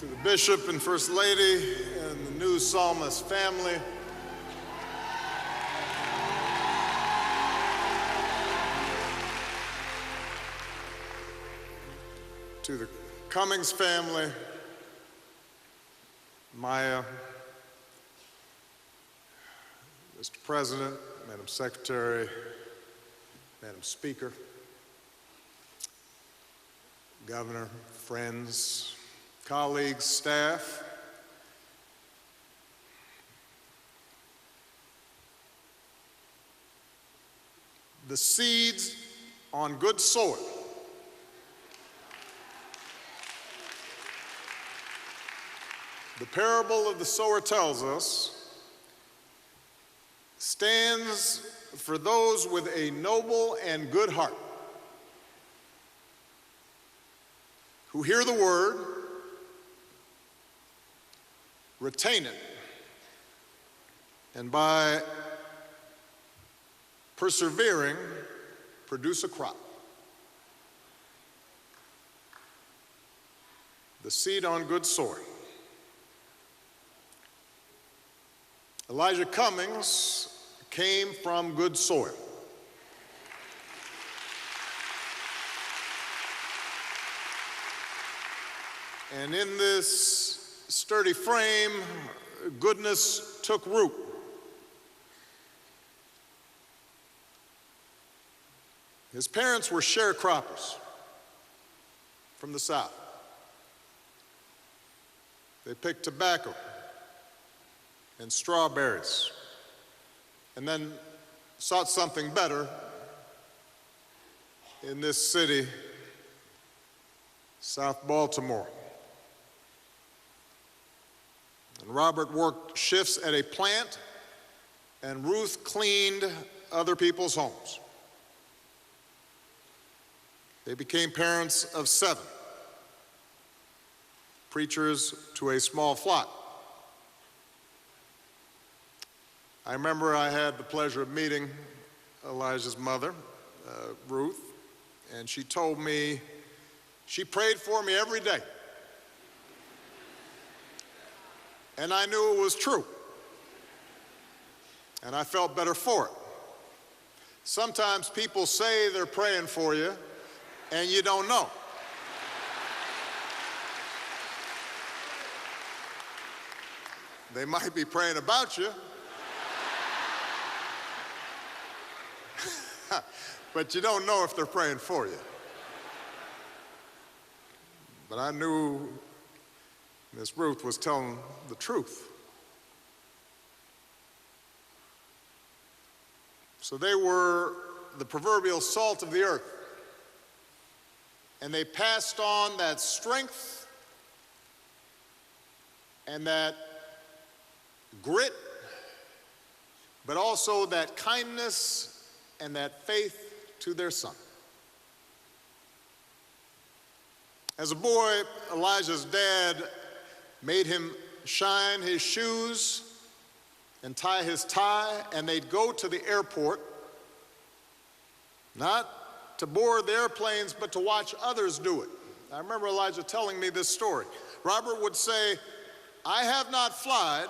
To the Bishop and First Lady and the new Psalmist family, to the Cummings family, Maya, Mr. President, Madam Secretary, Madam Speaker, Governor, friends, colleagues, staff, the seeds on good soil the parable of the sower tells us stands for those with a noble and good heart who hear the word, retain it, and by persevering, produce a crop. The seed on good soil. Elijah Cummings came from good soil. And in this sturdy frame, goodness took root. His parents were sharecroppers from the South. They picked tobacco and strawberries, and then sought something better in this city, South Baltimore. And Robert worked shifts at a plant, and Ruth cleaned other people's homes. They became parents of 7, preachers to a small flock. I remember I had the pleasure of meeting Elijah's mother, Ruth, and she told me she prayed for me every day. And I knew it was true. And I felt better for it. Sometimes people say they're praying for you, and you don't know. They might be praying about you, but you don't know if they're praying for you. But I knew Miss Ruth was telling the truth. So they were the proverbial salt of the earth. And they passed on that strength and that grit, but also that kindness and that faith to their son. As a boy, Elijah's dad made him shine his shoes and tie his tie, and they'd go to the airport, not to board the airplanes, but to watch others do it. I remember Elijah telling me this story. Robert would say, "I have not flied,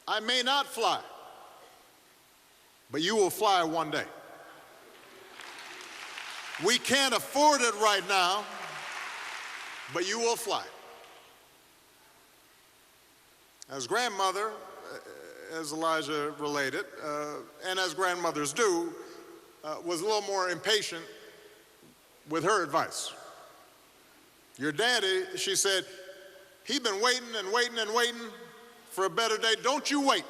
I may not fly, but you will fly one day. We can't afford it right now, but you will fly." As grandmother, as Elijah related, and as grandmothers do, was a little more impatient with her advice. Your daddy, she said, he's been waiting and waiting and waiting for a better day. Don't you wait.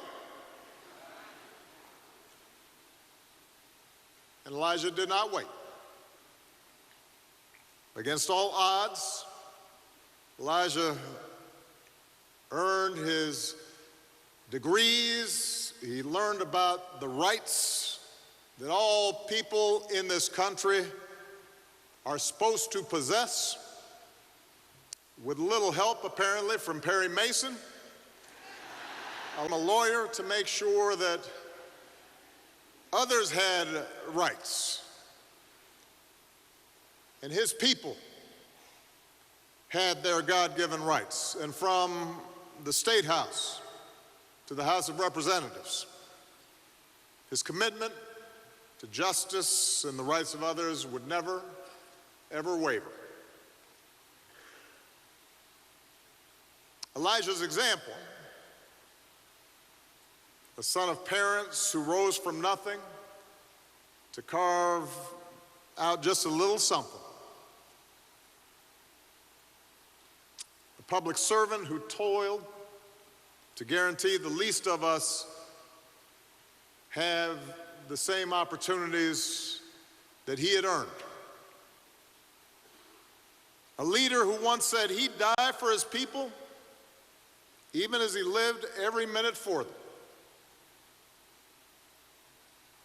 And Elijah did not wait. Against all odds, Elijah earned his degrees. He learned about the rights that all people in this country are supposed to possess, with little help, apparently, from Perry Mason. I'm a lawyer to make sure that others had rights. And his people had their God-given rights. And from the State House to the House of Representatives, his commitment to justice and the rights of others would never, ever waver. Elijah's example, a son of parents who rose from nothing to carve out just a little something, a public servant who toiled to guarantee the least of us have the same opportunities that he had earned. A leader who once said he'd die for his people, even as he lived every minute for them.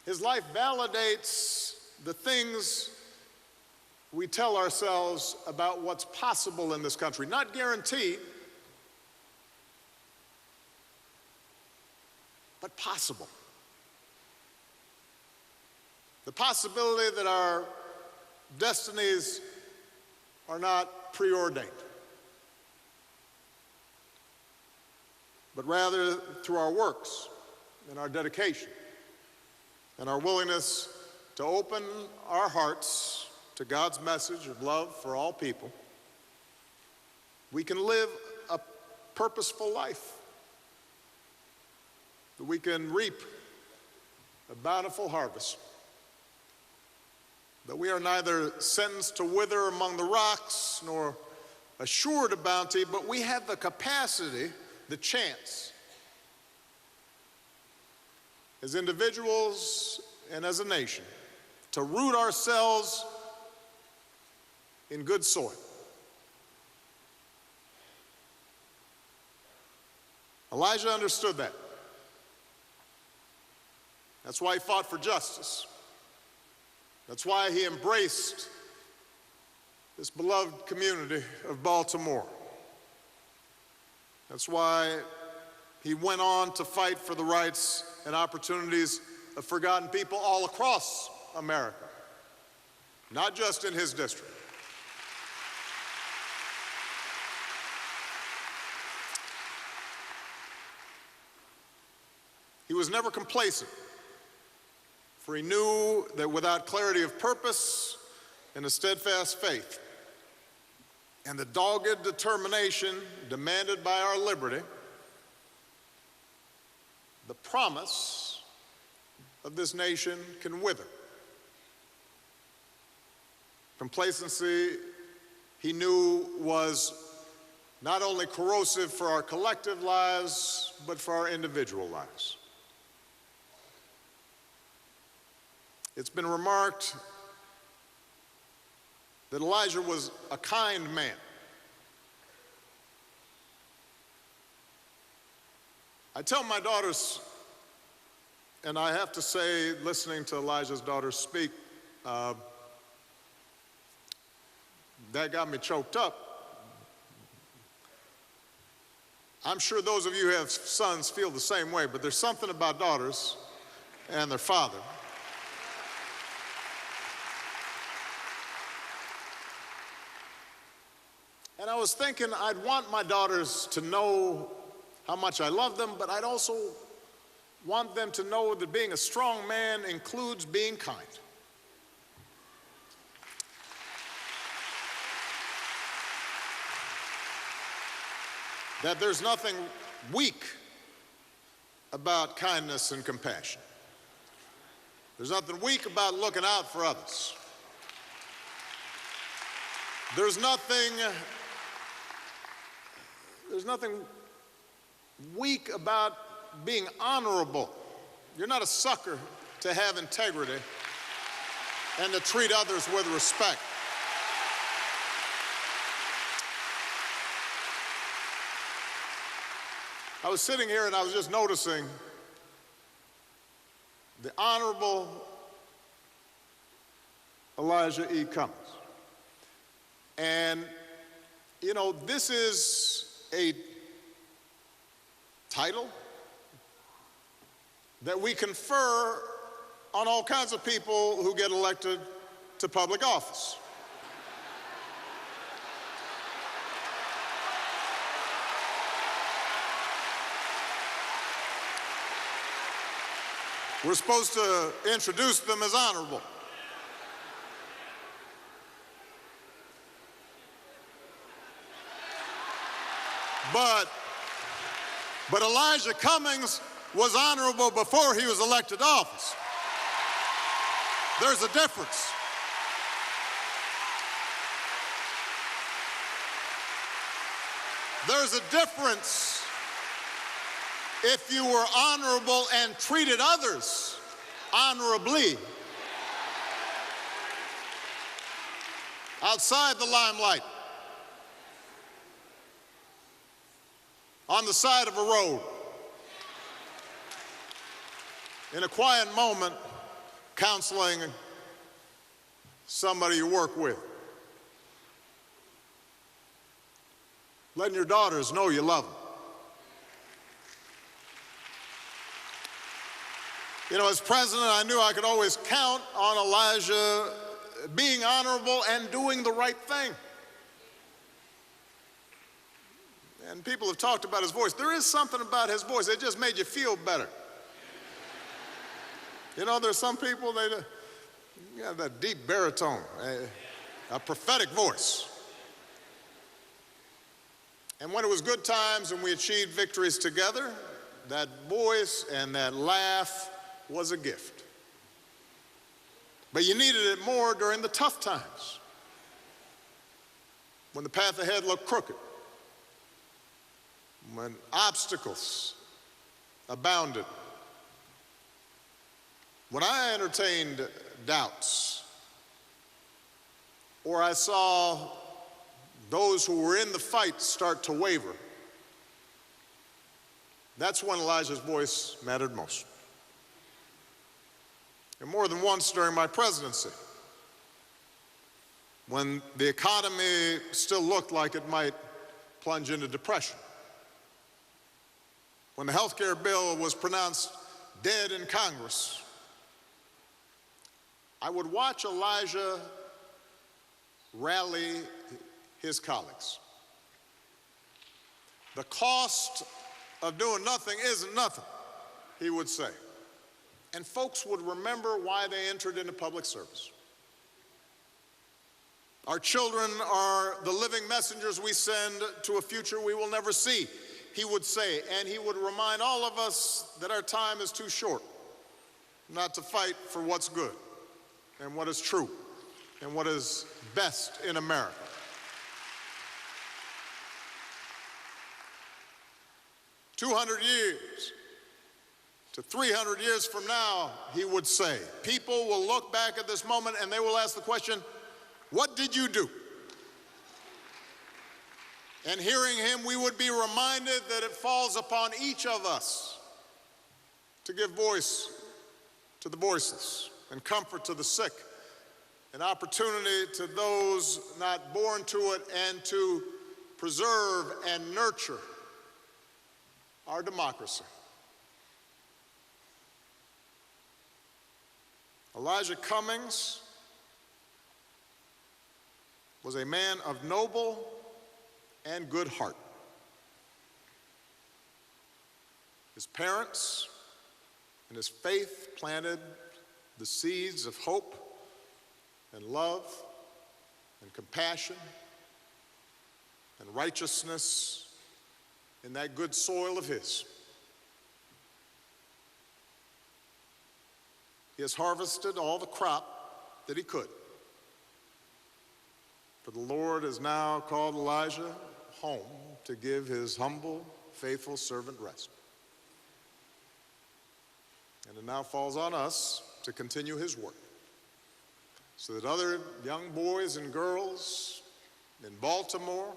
His life validates the things we tell ourselves about what's possible in this country. Not guaranteed, but possible. The possibility that our destinies are not preordained, but rather through our works and our dedication and our willingness to open our hearts to God's message of love for all people, we can live a purposeful life, that we can reap a bountiful harvest, that we are neither sentenced to wither among the rocks nor assured of bounty, but we have the capacity, the chance, as individuals and as a nation, to root ourselves in good soil. Elijah understood that. That's why he fought for justice. That's why he embraced this beloved community of Baltimore. That's why he went on to fight for the rights and opportunities of forgotten people all across America, not just in his district. He was never complacent, for he knew that without clarity of purpose and a steadfast faith and the dogged determination demanded by our liberty, the promise of this nation can wither. Complacency, he knew, was not only corrosive for our collective lives, but for our individual lives. It's been remarked that Elijah was a kind man. I tell my daughters, and I have to say, listening to Elijah's daughters speak, that got me choked up. I'm sure those of you who have sons feel the same way, but there's something about daughters and their father. And I was thinking I'd want my daughters to know how much I love them, but I'd also want them to know that being a strong man includes being kind. That there's nothing weak about kindness and compassion. There's nothing weak about looking out for others. There's nothing weak about being honorable. You're not a sucker to have integrity and to treat others with respect. I was sitting here and I was just noticing the Honorable Elijah E. Cummings. And, you know, this is a title that we confer on all kinds of people who get elected to public office. We're supposed to introduce them as honorable. But Elijah Cummings was honorable before he was elected to office. There's a difference. There's a difference if you were honorable and treated others honorably outside the limelight, on the side of a road, in a quiet moment, counseling somebody you work with. Letting your daughters know you love them. You know, as president, I knew I could always count on Elijah being honorable and doing the right thing. And people have talked about his voice. There is something about his voice that just made you feel better. You know, there's some people, they have that deep baritone, a prophetic voice. And when it was good times and we achieved victories together, that voice and that laugh was a gift. But you needed it more during the tough times, when the path ahead looked crooked, when obstacles abounded, when I entertained doubts, or I saw those who were in the fight start to waver. That's when Elijah's voice mattered most. And more than once during my presidency, when the economy still looked like it might plunge into depression, when the health care bill was pronounced dead in Congress, I would watch Elijah rally his colleagues. The cost of doing nothing isn't nothing, he would say. And folks would remember why they entered into public service. Our children are the living messengers we send to a future we will never see, he would say. And he would remind all of us that our time is too short not to fight for what's good and what is true and what is best in America. 200 years to 300 years from now, he would say, people will look back at this moment and they will ask the question, what did you do? And hearing him, we would be reminded that it falls upon each of us to give voice to the voiceless and comfort to the sick, an opportunity to those not born to it, and to preserve and nurture our democracy. Elijah Cummings was a man of noble and good heart. His parents and his faith planted the seeds of hope and love and compassion and righteousness in that good soil of his. He has harvested all the crop that he could. For the Lord has now called Elijah home to give his humble, faithful servant rest. And it now falls on us to continue his work, so that other young boys and girls in Baltimore,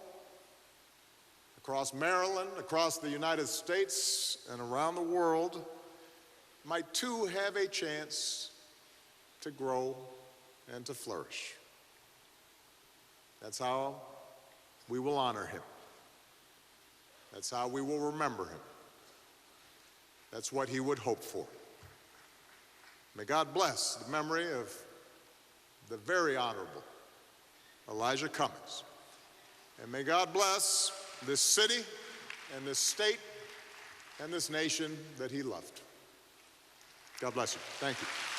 across Maryland, across the United States, and around the world might too have a chance to grow and to flourish. That's how we will honor him. That's how we will remember him. That's what he would hope for. May God bless the memory of the very honorable Elijah Cummings. And may God bless this city and this state and this nation that he loved. God bless you. Thank you.